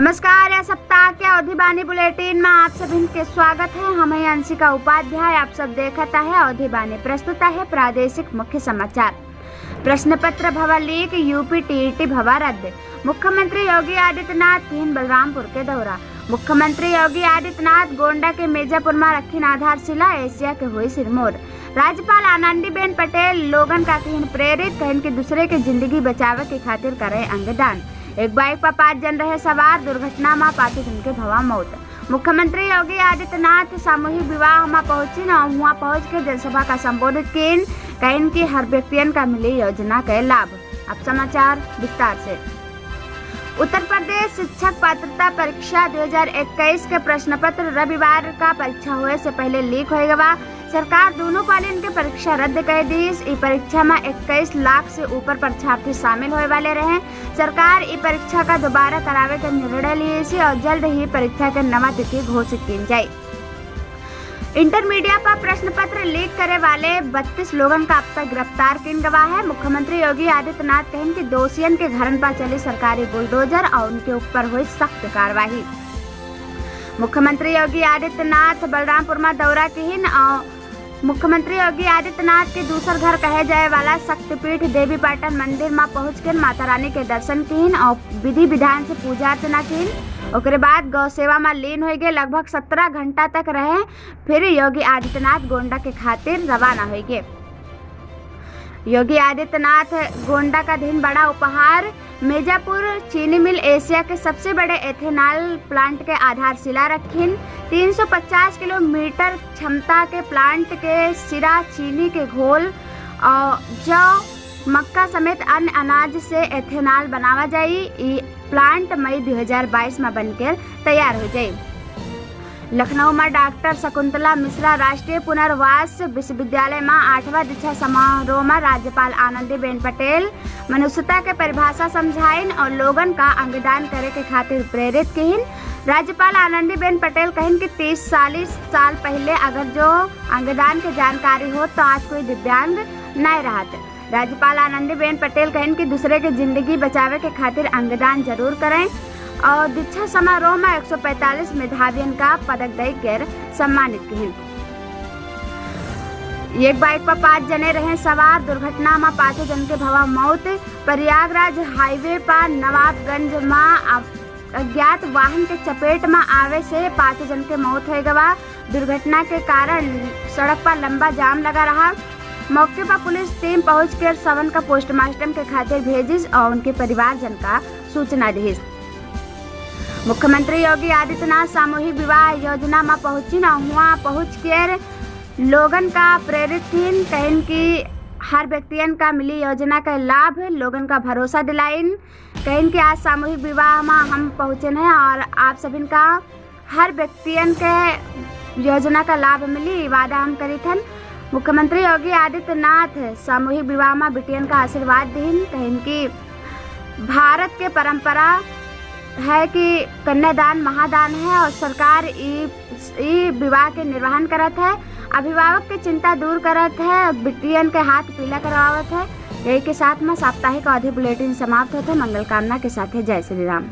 नमस्कार। यह सप्ताह के अवधि बानी बुलेटिन में आप सभी के स्वागत है। हम हैं अंशिका उपाध्याय। आप सब देखता है अवधि बानी। प्रस्तुत है प्रादेशिक मुख्य समाचार। प्रश्न पत्र भवा लीक, यूपी टीईटी भवा रद्द। मुख्यमंत्री योगी आदित्यनाथ तीन बलरामपुर के दौरा। मुख्यमंत्री योगी आदित्यनाथ गोंडा के मिर्जापुर में रखी आधारशिला, एशिया के हुई सिरमौर। राज्यपाल आनंदीबेन पटेल लोगन का कहीं प्रेरित, कहीं के दूसरे के जिंदगी बचावे के खातिर करे अंगदान। एक बाइक पर 5 जन रहे सवार, दुर्घटना में 5 जन के भवा मौत। मुख्यमंत्री योगी आदित्यनाथ सामूहिक विवाह में पहुंची न वहाँ पहुंच के जनसभा का संबोधित किन, कहीं की हर व्यक्तियन का मिली योजना के लाभ। अब समाचार विस्तार से। उत्तर प्रदेश शिक्षक पात्रता परीक्षा 2021 के प्रश्न पत्र रविवार का परीक्षा हुए से पहले लीक हो गवा। सरकार दोनों पालियन के परीक्षा रद्द कर दी। इस परीक्षा में 21 लाख से ऊपर परीक्षार्थी शामिल होने वाले रहे। सरकार इस परीक्षा का दोबारा करावे का निर्णय लिए और जल्द ही परीक्षा के नवा तिथि घोषित की जाए। इंटरमीडिएट पर प्रश्न पत्र लीक करे वाले 32 लोगों का अब तक गिरफ्तार किन गवा है। मुख्यमंत्री योगी आदित्यनाथ कहें कि दोषियों के घरन पर चली सरकारी बुलडोजर और उनके ऊपर हुई सख्त कार्रवाई। मुख्यमंत्री योगी आदित्यनाथ बलरामपुर में दौरा किन और मुख्यमंत्री योगी आदित्यनाथ के दूसर घर कहे जाए वाला शक्तिपीठ देवी पाटन मंदिर में पहुंचकर माता रानी के दर्शन किन और विधि विधान से पूजा अर्चना किन। उसके बाद गौ सेवा में लीन हो गए। लगभग 17 घंटा तक रहे। फिर योगी आदित्यनाथ गोंडा के खातिर रवाना हो गए। योगी आदित्यनाथ गोंडा का दिन बड़ा उपहार। मिर्जापुर चीनी मिल एशिया के सबसे बड़े एथेनॉल प्लांट के आधारशिला रखीन। 350 किलोमीटर क्षमता के प्लांट के सिरा चीनी के घोल और जौ, मक्का समेत अन्य अनाज से एथेनॉल बनावा जाये। प्लांट मई 2022 में बनकर तैयार हो जाये। लखनऊ में डॉक्टर शकुंतला मिश्रा राष्ट्रीय पुनर्वास विश्वविद्यालय में 8वां दीक्षा समारोह में राज्यपाल आनंदीबेन पटेल मनुष्यता के परिभाषा समझाइन और लोगन का अंगदान करे के खातिर प्रेरित किन। राज्यपाल आनंदीबेन पटेल कहिन कि 30-40 साल पहले अगर जो अंगदान के जानकारी हो तो आज कोई दिव्यांग नहीं रहत। राज्यपाल आनंदीबेन पटेल कहिन कि दूसरे के जिंदगी बचावे के खातिर अंगदान जरूर करें और दीक्षा समारोह में 145 मेधावियन का पदक देकर सम्मानित किए। एक बाइक पर 5 जने रहे सवार, दुर्घटना में 5 जन के भवा मौत। प्रयागराज हाईवे पर नवाबगंज में अज्ञात वाहन के चपेट में आवे से 5 जन के मौत हो गवा। दुर्घटना के कारण सड़क पर लंबा जाम लगा रहा। मौके पर पुलिस टीम पहुंचकर शवन का पोस्टमार्टम के खातिर भेजी और उनके परिवारजन का सूचना दी। मुख्यमंत्री योगी आदित्यनाथ सामूहिक विवाह योजना में पहुंची न वहाँ पहुँच कर लोगन का प्रेरित थीन। कहीं की हर व्यक्तियन का मिली योजना का लाभ, लोगन का भरोसा दिलाइन। कहीं कि आज सामूहिक विवाह में हम पहुँचे हैं और आप सभी का हर व्यक्तियन के योजना का लाभ मिली, वादा हम करी थन। मुख्यमंत्री योगी आदित्यनाथ सामूहिक विवाह में बिटियन का आशीर्वाद दीन। कहीं कि भारत के परंपरा है कि कन्यादान महादान है और सरकार ई विवाह के निर्वहन करत है। अभिभावक की चिंता दूर करत है, बिटियन के हाथ पीला करवावत है। यही के साथ में साप्ताहिक अवधि बुलेटिन समाप्त होते। मंगल कामना के साथ जय श्री राम।